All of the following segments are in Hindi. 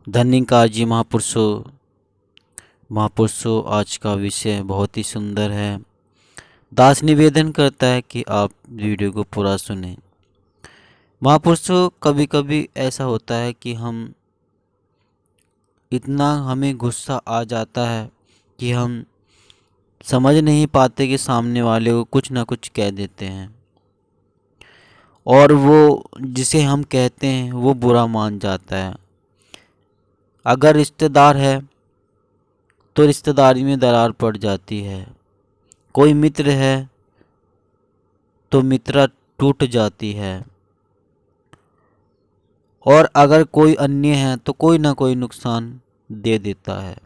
धन्यकाजी महापुरुषों आज का विषय बहुत ही सुंदर है। दास निवेदन करता है कि आप वीडियो को पूरा सुनें। महापुरुषों, कभी कभी ऐसा होता है कि हमें गुस्सा आ जाता है कि हम समझ नहीं पाते कि सामने वाले को कुछ ना कुछ कह देते हैं और वो जिसे हम कहते हैं वो बुरा मान जाता है। अगर रिश्तेदार है तो रिश्तेदारी में दरार पड़ जाती है। कोई मित्र है तो मित्रता टूट जाती है और अगर कोई अन्य है तो कोई ना कोई नुकसान दे देता है।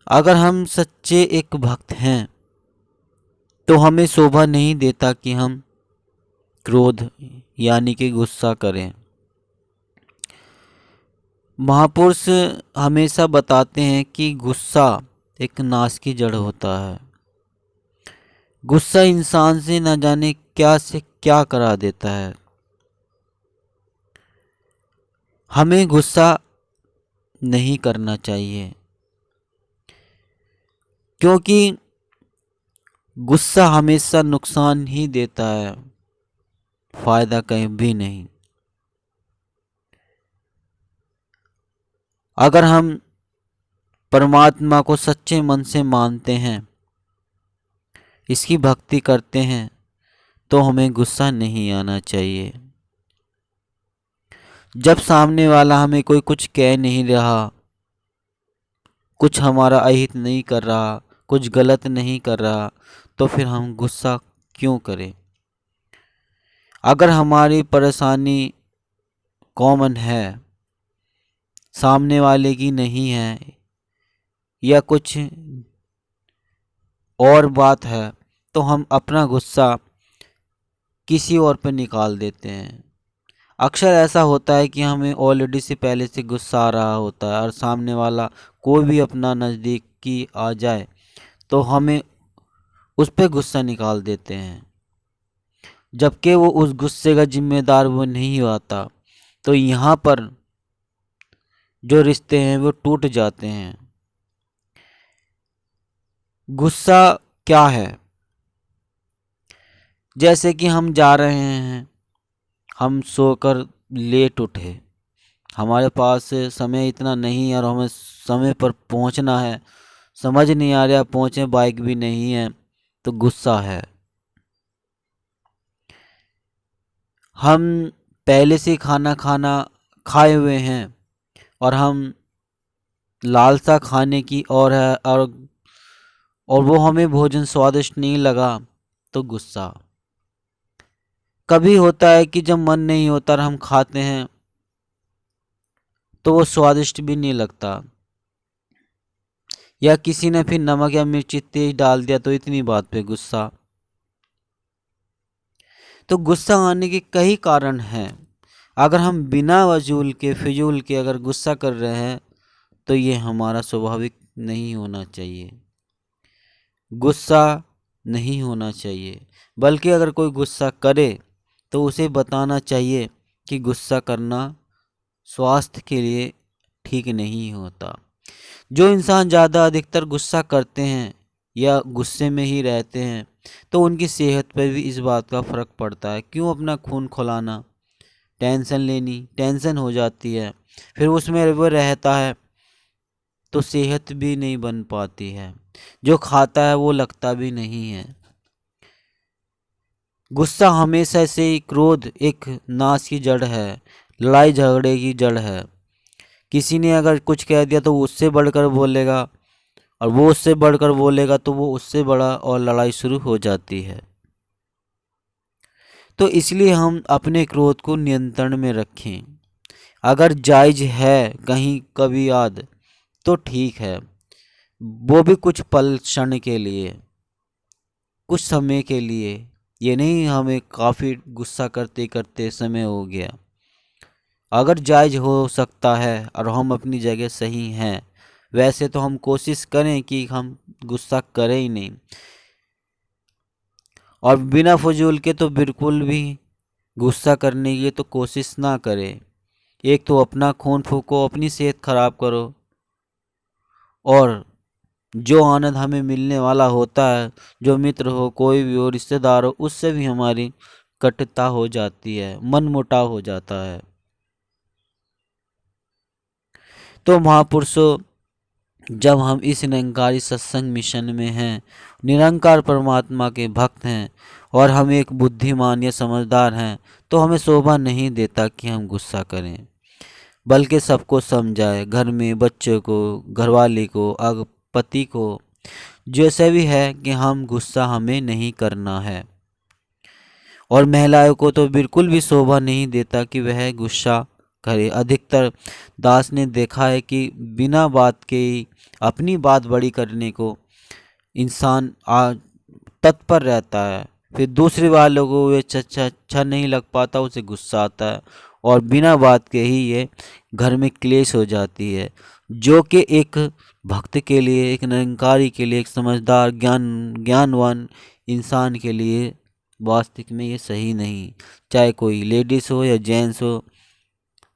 अगर हम सच्चे एक भक्त हैं तो हमें शोभा नहीं देता कि हम क्रोध यानी कि गुस्सा करें। महापुरुष हमेशा बताते हैं कि गुस्सा एक नाश की जड़ होता है। गुस्सा इंसान से न जाने क्या से क्या करा देता है। हमें गुस्सा नहीं करना चाहिए क्योंकि गुस्सा हमेशा नुकसान ही देता है, फायदा कहीं भी नहीं। अगर हम परमात्मा को सच्चे मन से मानते हैं, इसकी भक्ति करते हैं, तो हमें गुस्सा नहीं आना चाहिए। जब सामने वाला हमें कोई कुछ कह नहीं रहा, कुछ हमारा अहित नहीं कर रहा, कुछ गलत नहीं कर रहा, तो फिर हम गुस्सा क्यों करें। अगर हमारी परेशानी कॉमन है, सामने वाले की नहीं है, या कुछ और बात है, तो हम अपना गुस्सा किसी और पर निकाल देते हैं। अक्सर ऐसा होता है कि हमें ऑलरेडी से पहले से गुस्सा आ रहा होता है और सामने वाला कोई भी अपना नज़दीकी आ जाए तो हमें उस पर गुस्सा निकाल देते हैं, जबकि वो उस गुस्से का जिम्मेदार वो नहीं होता। तो यहाँ पर जो रिश्ते हैं वो टूट जाते हैं। गुस्सा क्या है? जैसे कि हम जा रहे हैं, हम सोकर लेट उठे, हमारे पास समय इतना नहीं है और हमें समय पर पहुंचना है, समझ नहीं आ रहा पहुंचे, बाइक भी नहीं है, तो गुस्सा है। हम पहले से खाना खाए हुए हैं और हम लालसा खाने की और है और वो हमें भोजन स्वादिष्ट नहीं लगा, तो गुस्सा। कभी होता है कि जब मन नहीं होता और हम खाते हैं तो वो स्वादिष्ट भी नहीं लगता, या किसी ने फिर नमक या मिर्ची तेज डाल दिया, तो इतनी बात पे गुस्सा। तो गुस्सा आने के कई कारण हैं। अगर हम बिना वजूल के फिजूल के अगर गुस्सा कर रहे हैं तो ये हमारा स्वाभाविक नहीं होना चाहिए। गुस्सा नहीं होना चाहिए, बल्कि अगर कोई गुस्सा करे तो उसे बताना चाहिए कि गुस्सा करना स्वास्थ्य के लिए ठीक नहीं होता। जो इंसान ज़्यादा अधिकतर गुस्सा करते हैं या गुस्से में ही रहते हैं तो उनकी सेहत पर भी इस बात का फ़र्क पड़ता है। क्यों अपना खून खौलाना, टेंशन लेनी, टेंशन हो जाती है, फिर उसमें वो रहता है तो सेहत भी नहीं बन पाती है। जो खाता है वो लगता भी नहीं है। गुस्सा हमेशा से ही क्रोध एक नाश की जड़ है, लड़ाई झगड़े की जड़ है। किसी ने अगर कुछ कह दिया तो वो उससे बढ़कर बोलेगा और वो उससे बढ़कर बोलेगा तो वो उससे बड़ा और लड़ाई शुरू हो जाती है। तो इसलिए हम अपने क्रोध को नियंत्रण में रखें। अगर जायज है कहीं कभी याद तो ठीक है, वो भी कुछ पल क्षण के लिए, कुछ समय के लिए। ये नहीं हमें काफ़ी गुस्सा करते करते समय हो गया। अगर जायज हो सकता है और हम अपनी जगह सही हैं, वैसे तो हम कोशिश करें कि हम गुस्सा करें ही नहीं, और बिना फजूल के तो बिल्कुल भी गुस्सा करने की तो कोशिश ना करें। एक तो अपना खून फूको, अपनी सेहत खराब करो, और जो आनंद हमें मिलने वाला होता है, जो मित्र हो, कोई भी हो, रिश्तेदार हो, उससे भी हमारी कटुता हो जाती है, मन मुटाव हो जाता है। तो महापुरुषों, जब हम इस निरंकारी सत्संग मिशन में हैं, निरंकार परमात्मा के भक्त हैं, और हम एक बुद्धिमान या समझदार हैं, तो हमें शोभा नहीं देता कि हम गुस्सा करें, बल्कि सबको समझाए, घर में बच्चों को, घरवाली को, पति को, जैसे भी है कि हम गुस्सा हमें नहीं करना है। और महिलाओं को तो बिल्कुल भी शोभा नहीं देता कि वह गुस्सा करे। अधिकतर दास ने देखा है कि बिना बात के ही अपनी बात बड़ी करने को इंसान तत्पर रहता है, फिर दूसरे वालों को वे अच्छा नहीं लग पाता, उसे गुस्सा आता है, और बिना बात के ही ये घर में क्लेश हो जाती है, जो कि एक भक्त के लिए, एक निरंकारी के लिए, एक समझदार ज्ञानवान इंसान के लिए वास्तविक में ये सही नहीं। चाहे कोई लेडीज हो या जेंट्स हो,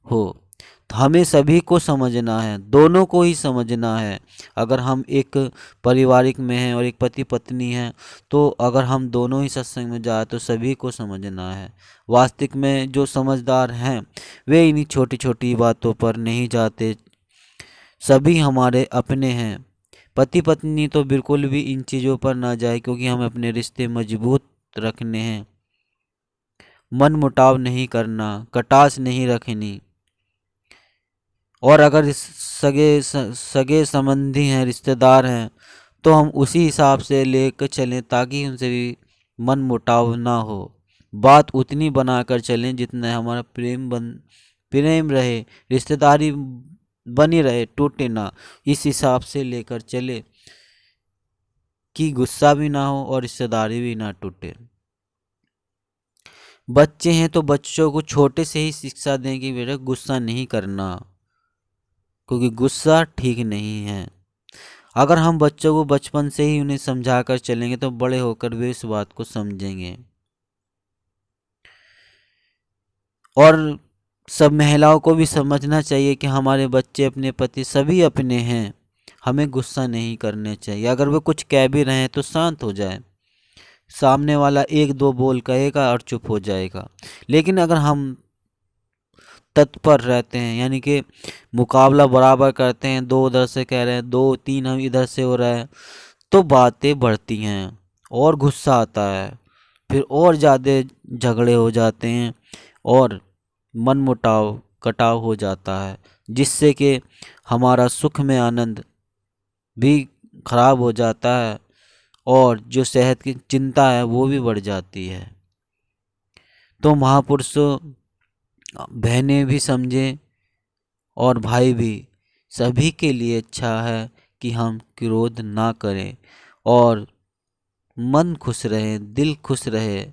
तो हमें सभी को समझना है, दोनों को ही समझना है। अगर हम एक पारिवारिक में हैं और एक पति पत्नी हैं, तो अगर हम दोनों ही सत्संग में जाए तो सभी को समझना है। वास्तविक में जो समझदार हैं वे इन्हीं छोटी छोटी बातों पर नहीं जाते, सभी हमारे अपने हैं। पति पत्नी तो बिल्कुल भी इन चीज़ों पर ना जाए, क्योंकि हमें अपने रिश्ते मजबूत रखने हैं, मन मुटाव नहीं करना, कटास नहीं रखनी। और अगर सगे संबंधी हैं, रिश्तेदार हैं, तो हम उसी हिसाब से लेकर चलें ताकि उनसे भी मन मुटाव ना हो। बात उतनी बनाकर चलें जितना हमारा प्रेम रहे, रिश्तेदारी बनी रहे, टूटे ना। इस हिसाब से लेकर चले कि गुस्सा भी ना हो और रिश्तेदारी भी ना टूटे। बच्चे हैं तो बच्चों को छोटे से ही शिक्षा दें कि बेटा गुस्सा नहीं करना, क्योंकि गुस्सा ठीक नहीं है। अगर हम बच्चों को बचपन से ही उन्हें समझा कर चलेंगे तो बड़े होकर वे इस बात को समझेंगे। और सब महिलाओं को भी समझना चाहिए कि हमारे बच्चे, अपने पति सभी अपने हैं, हमें गुस्सा नहीं करने चाहिए। अगर वो कुछ कह भी रहे हैं तो शांत हो जाए, सामने वाला एक दो बोल कहेगा और चुप हो जाएगा। लेकिन अगर हम तत्पर रहते हैं, यानी कि मुकाबला बराबर करते हैं, दो उधर से कह रहे हैं, दो तीन हम इधर से हो रहा है, तो बातें बढ़ती हैं और गुस्सा आता है, फिर और ज़्यादा झगड़े हो जाते हैं और मनमुटाव कटाव हो जाता है, जिससे कि हमारा सुख में आनंद भी खराब हो जाता है और जो सेहत की चिंता है वो भी बढ़ जाती है। तो महापुरुषों, बहनें भी समझें और भाई भी, सभी के लिए अच्छा है कि हम क्रोध ना करें और मन खुश रहे, दिल खुश रहे,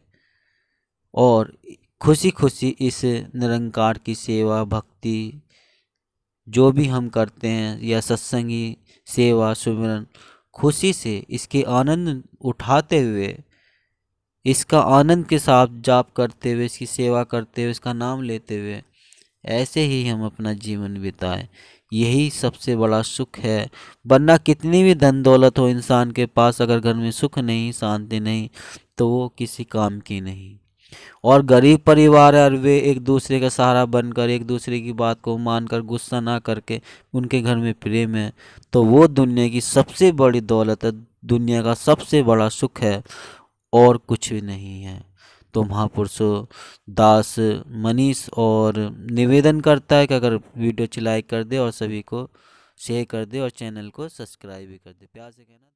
और खुशी खुशी इस निरंकार की सेवा भक्ति जो भी हम करते हैं, या सत्संगी सेवा सुमिरन, खुशी से इसके आनंद उठाते हुए, इसका आनंद के साथ जाप करते हुए, इसकी सेवा करते हुए, इसका नाम लेते हुए, ऐसे ही हम अपना जीवन बिताएं। यही सबसे बड़ा सुख है। वरना कितनी भी धन दौलत हो इंसान के पास, अगर घर में सुख नहीं, शांति नहीं, तो वो किसी काम की नहीं। और गरीब परिवार है और वे एक दूसरे का सहारा बनकर, एक दूसरे की बात को मानकर, गुस्सा ना करके उनके घर में प्रेम है, तो वो दुनिया की सबसे बड़ी दौलत है, दुनिया का सबसे बड़ा सुख है, और कुछ भी नहीं है। तो महापुरुषों, दास मनीष और निवेदन करता है कि अगर वीडियो अच्छी लाइक कर दे और सभी को शेयर कर दे और चैनल को सब्सक्राइब भी कर दे। प्यार से कहना।